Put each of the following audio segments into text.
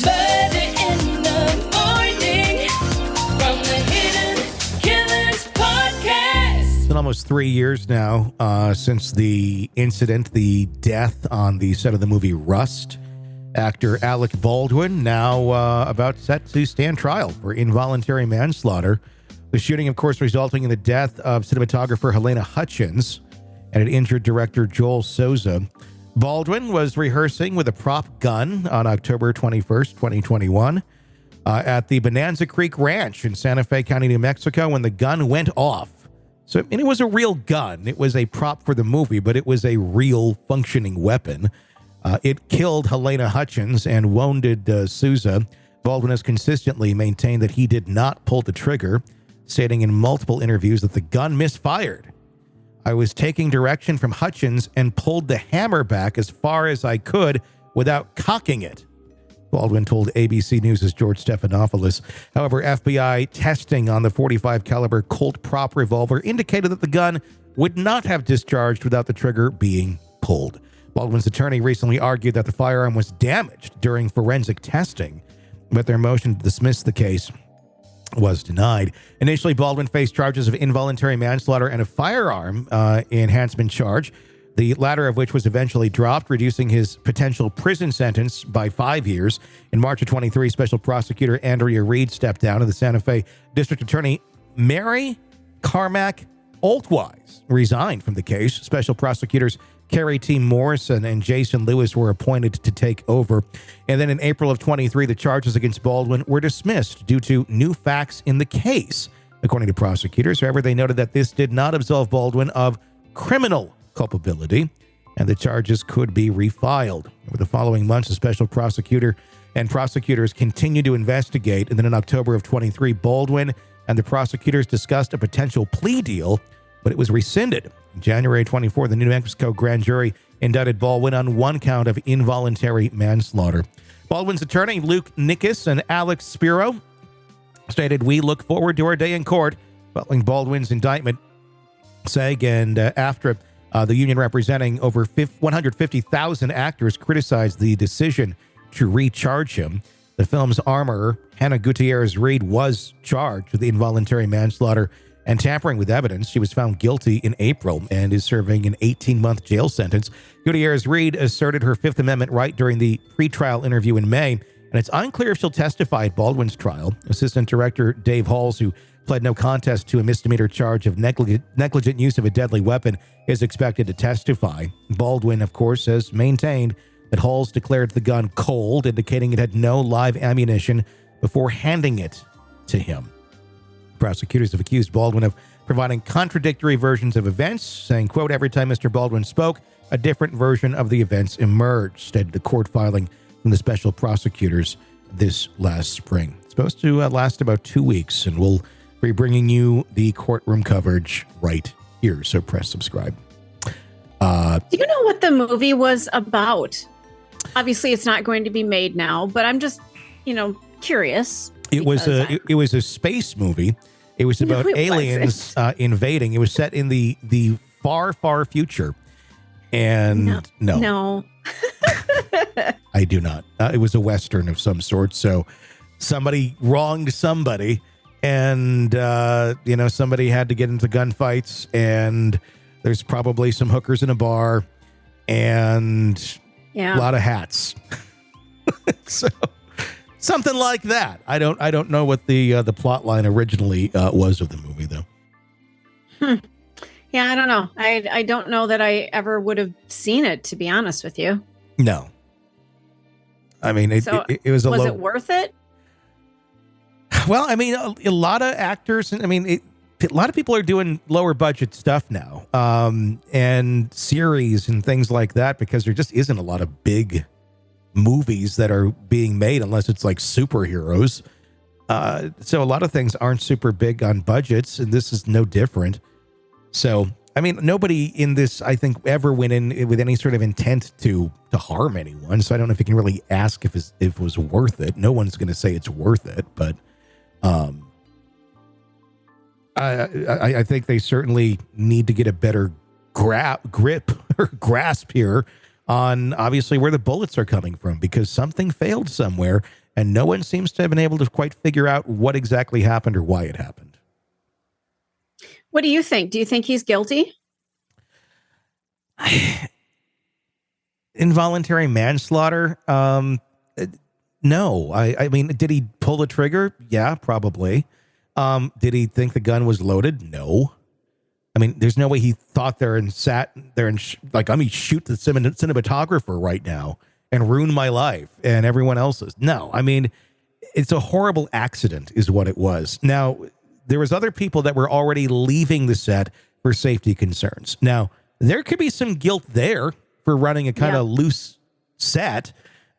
Murder in the morning from the Hidden Killers podcast. It's been almost 3 years now since the incident, the death on the set of the movie Rust. Actor Alec Baldwin now about set to stand trial for involuntary manslaughter. The shooting, of course, resulting in the death of cinematographer Halyna Hutchins and an injured director Joel Souza. Baldwin was rehearsing with a prop gun on October 21st, 2021 at the Bonanza Creek Ranch in Santa Fe County, New Mexico, when the gun went off. So, it was a real gun. It was a prop for the movie, but it was a real functioning weapon. It killed Halyna Hutchins and wounded Souza. Baldwin has consistently maintained that he did not pull the trigger, stating in multiple interviews that the gun misfired. I was taking direction from Hutchins and pulled the hammer back as far as I could without cocking it, Baldwin told ABC News' George Stephanopoulos. However, FBI testing on the .45 caliber Colt prop revolver indicated that the gun would not have discharged without the trigger being pulled. Baldwin's attorney recently argued that the firearm was damaged during forensic testing, but their motion to dismiss the case was denied. Initially, Baldwin faced charges of involuntary manslaughter and a firearm enhancement charge, the latter of which was eventually dropped, reducing his potential prison sentence by 5 years. In March of 23, Special Prosecutor Andrea Reed stepped down, and the Santa Fe District Attorney Mary Carmack Oltwise resigned from the case. Special Prosecutors Carrie T. Morrison and Jason Lewis were appointed to take over. And then in April of 23, the charges against Baldwin were dismissed due to new facts in the case, according to prosecutors. However, they noted that this did not absolve Baldwin of criminal culpability, and the charges could be refiled. Over the following months, a special prosecutor and prosecutors continued to investigate. And then in October of 23, Baldwin and the prosecutors discussed a potential plea deal, but it was rescinded. In January 24, the New Mexico grand jury indicted Baldwin on one count of involuntary manslaughter. Baldwin's attorney, Luke Nickus and Alex Spiro, stated, "We look forward to our day in court," following Baldwin's indictment, saying, and after the union representing over 150,000 actors criticized the decision to recharge him. The film's armorer, Hannah Gutierrez-Reed, was charged with involuntary manslaughter and tampering with evidence. She was found guilty in April and is serving an 18-month jail sentence. Gutierrez-Reed asserted her Fifth Amendment right during the pretrial interview in May, and it's unclear if she'll testify at Baldwin's trial. Assistant Director Dave Halls, who pled no contest to a misdemeanor charge of negligent use of a deadly weapon, is expected to testify. Baldwin, of course, has maintained that Halls declared the gun cold, indicating it had no live ammunition, before handing it to him. Prosecutors have accused Baldwin of providing contradictory versions of events, saying, quote, "Every time Mr. Baldwin spoke, a different version of the events emerged," stated a court filing from the special prosecutors this last spring. It's supposed to last about 2 weeks, and we'll be bringing you the courtroom coverage right here, so press subscribe. Do you know what the movie was about? Obviously, it's not going to be made now, but I'm just, curious. It was a space movie. It was about aliens invading. It was set in the far, far future. And no. I do not. It was a Western of some sort. So somebody wronged somebody, and somebody had to get into gunfights, and there's probably some hookers in a bar and a lot of hats. So something like that. I don't know what the plot line originally was of the movie, though. Yeah, I don't know. I don't know that I ever would have seen it, to be honest with you. No. I mean, it was Was it worth it? Well, I mean, a lot of actors, a lot of people are doing lower budget stuff now, and series and things like that, because there just isn't a lot of big movies that are being made unless it's like superheroes. So a lot of things aren't super big on budgets, and this is no different. So, nobody in this, I think, ever went in with any sort of intent to harm anyone. So I don't know if you can really ask if it was worth it. No one's going to say it's worth it, but I think they certainly need to get a better grip or grasp here on obviously where the bullets are coming from, because something failed somewhere, and no one seems to have been able to quite figure out what exactly happened or why it happened. What do you think? Do you think he's guilty? Involuntary manslaughter? No. I mean, did he pull the trigger? Yeah, probably. Did he think the gun was loaded? No. I mean, there's no way he thought there and sat there and like, I'm going to shoot the cinematographer right now and ruin my life and everyone else's. No, I mean, it's a horrible accident is what it was. Now, there was other people that were already leaving the set for safety concerns. Now, there could be some guilt there for running a kind of loose set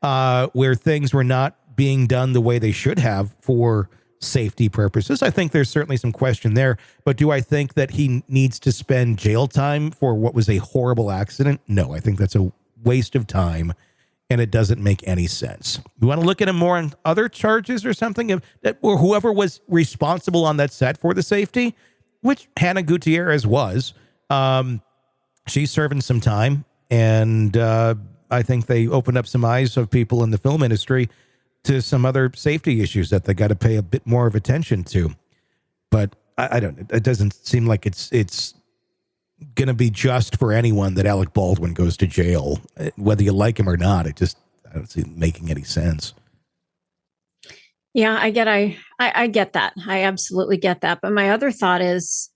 where things were not being done the way they should have for safety purposes. I think there's certainly some question there, but do I think that he needs to spend jail time for what was a horrible accident? No, I think that's a waste of time, and it doesn't make any sense. You want to look at him more on other charges or something, or whoever was responsible on that set for the safety, which Hannah Gutierrez was. She's serving some time, and I think they opened up some eyes of people in the film industry to some other safety issues that they got to pay a bit more of attention to. But I don't, it doesn't seem like it's going to be just for anyone that Alec Baldwin goes to jail, whether you like him or not. I don't see it making any sense. Yeah, I get that. I absolutely get that. But my other thought is,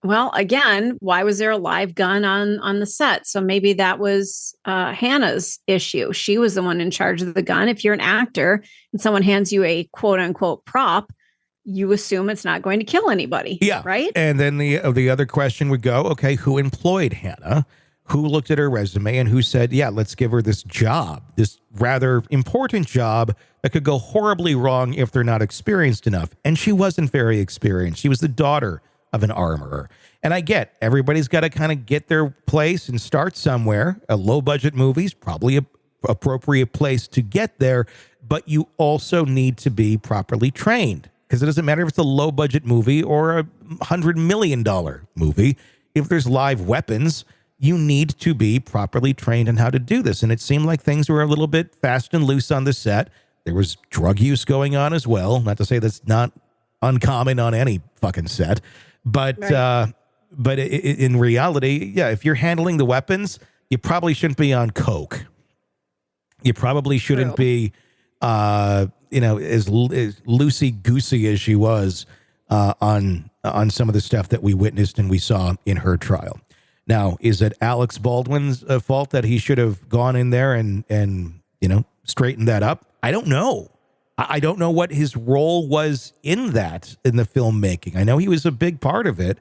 well, again, why was there a live gun on the set? So maybe that was Hannah's issue. She was the one in charge of the gun. If you're an actor and someone hands you a quote unquote prop, you assume it's not going to kill anybody. Yeah. Right. And then the other question would go, okay, who employed Hannah? Who looked at her resume and who said, yeah, let's give her this job, this rather important job that could go horribly wrong if they're not experienced enough. And she wasn't very experienced. She was the daughter of an armorer. And I get everybody's got to kind of get their place and start somewhere. A low budget movie's probably a appropriate place to get there, but you also need to be properly trained, because it doesn't matter if it's a low budget movie or $100 million movie. If there's live weapons, you need to be properly trained on how to do this. And it seemed like things were a little bit fast and loose on the set. There was drug use going on as well. Not to say that's not uncommon on any fucking set, but right. In reality, yeah, if you're handling the weapons, you probably shouldn't be on coke. You probably shouldn't be, as loosey-goosey as she was on some of the stuff that we witnessed and we saw in her trial. Now, is it Alex Baldwin's fault that he should have gone in there and straightened that up? I don't know. I don't know what his role was in that, in the filmmaking. I know he was a big part of it,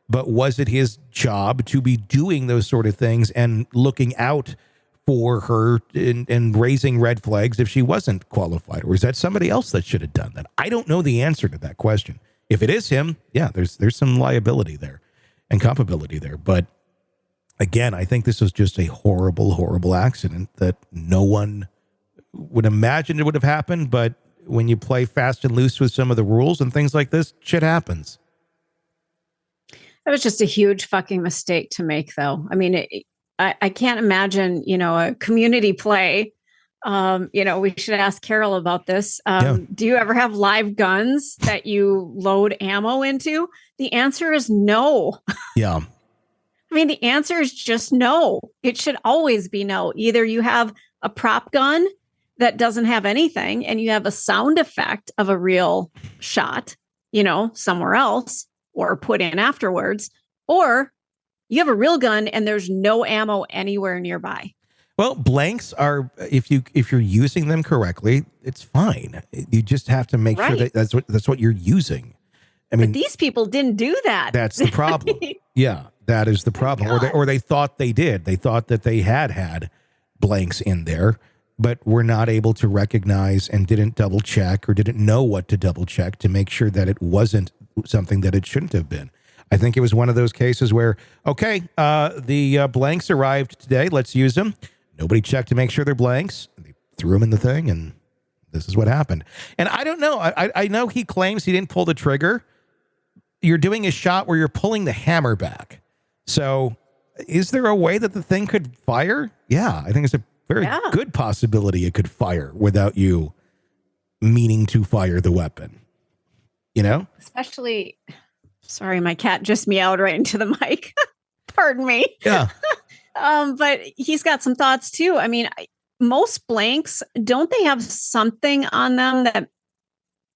but was it his job to be doing those sort of things and looking out for her and raising red flags if she wasn't qualified? Or is that somebody else that should have done that? I don't know the answer to that question. If it is him, yeah, there's some liability there and culpability there. But again, I think this was just a horrible, horrible accident that no one would imagine it would have happened. But when you play fast and loose with some of the rules and things like this, shit happens. That was just a huge fucking mistake to make, though. I mean, I can't imagine, a community play. We should ask Carol about this. Do you ever have live guns that you load ammo into? The answer is no. Yeah. I mean, the answer is just no. It should always be no. Either you have a prop gun that doesn't have anything and you have a sound effect of a real shot, somewhere else or put in afterwards, or you have a real gun and there's no ammo anywhere nearby. Well, blanks are, if you're using them correctly, it's fine. You just have to make sure that that's what you're using. I mean, but these people didn't do that. That's the problem. Yeah, that is the problem. Or they thought they did. They thought that they had blanks in there, but were not able to recognize and didn't double check or didn't know what to double check to make sure that it wasn't something that it shouldn't have been. I think it was one of those cases where, okay, the blanks arrived today. Let's use them. Nobody checked to make sure they're blanks. They threw them in the thing, and this is what happened. And I don't know. I know he claims he didn't pull the trigger. You're doing a shot where you're pulling the hammer back. So is there a way that the thing could fire? Yeah, I think it's a very good possibility it could fire without you meaning to fire the weapon. You know? Especially, sorry, my cat just meowed right into the mic. Pardon me. Yeah. But he's got some thoughts too. I mean, most blanks, don't they have something on them that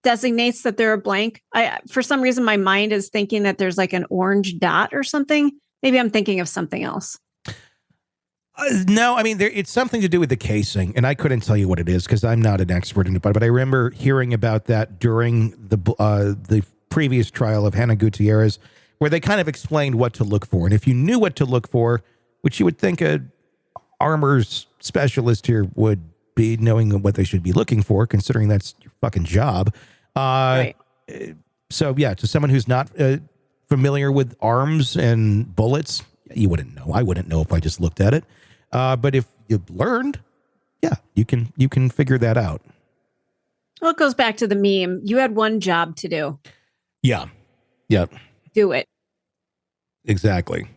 designates that they're a blank? For some reason, my mind is thinking that there's like an orange dot or something. Maybe I'm thinking of something else. No, I mean, it's something to do with the casing, and I couldn't tell you what it is because I'm not an expert in it, but I remember hearing about that during the previous trial of Hannah Gutierrez, where they kind of explained what to look for. And if you knew what to look for, which you would think a armor's specialist here would be knowing what they should be looking for, considering that's your fucking job. Right. So, yeah, to someone who's not familiar with arms and bullets, you wouldn't know. I wouldn't know if I just looked at it. But if you learned, yeah, you can figure that out. Well, it goes back to the meme. You had one job to do. Yeah. Yeah. Do it. Exactly.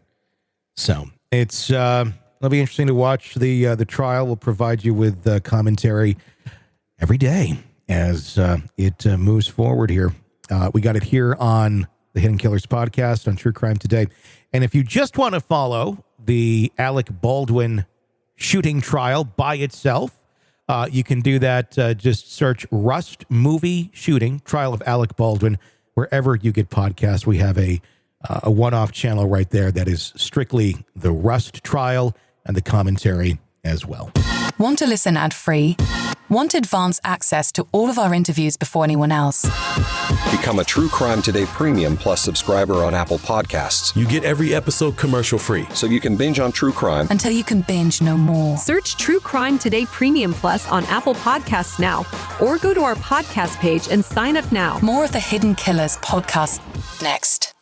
So it's it'll be interesting to watch the trial. We'll provide you with commentary every day as it moves forward here. We got it here on the Hidden Killers podcast on True Crime Today. And if you just want to follow the Alec Baldwin shooting trial by itself, you can do that. Just search Rust Movie Shooting Trial of Alec Baldwin wherever you get podcasts. We have a one-off channel right there that is strictly the Rust trial and the commentary as well. Want to listen ad-free? Want advance access to all of our interviews before anyone else? Become a True Crime Today Premium Plus subscriber on Apple Podcasts. You get every episode commercial-free. So you can binge on true crime until you can binge no more. Search True Crime Today Premium Plus on Apple Podcasts now, or go to our podcast page and sign up now. More of the Hidden Killers podcast next.